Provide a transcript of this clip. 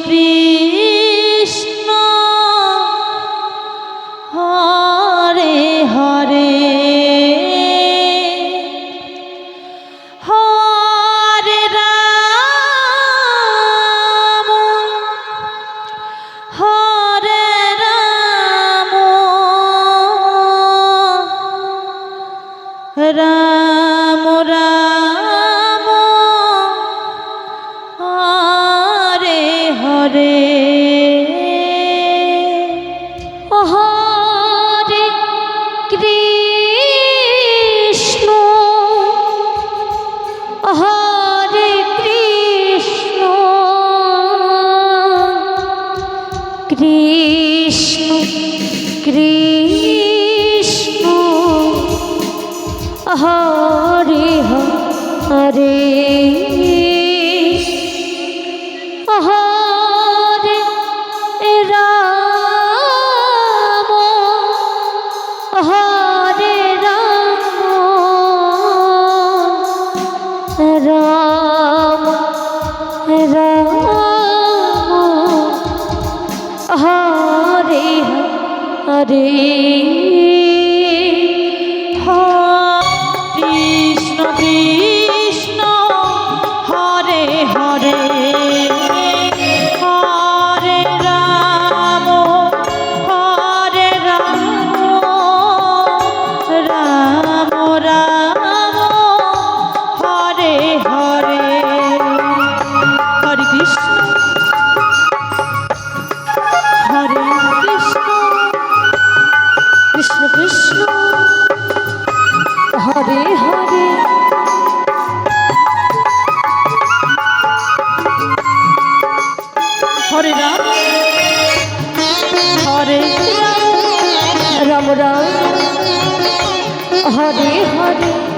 Krishna Hare Hare Hare Ram Hare Ram Ram Ram Hare Hare Hare Krishna Hare Krishna Krishna Krishna Hare Hare Hare Ram Hare Ram Ram Ram Hare Hare Krishna Krishna Hare Hare Hare Ram Ram Ram Hare Hare Hare Krishna Hare Krishna Krishna Krishna Hare Hare Hare Ram Hare Ram Ram Hare Hare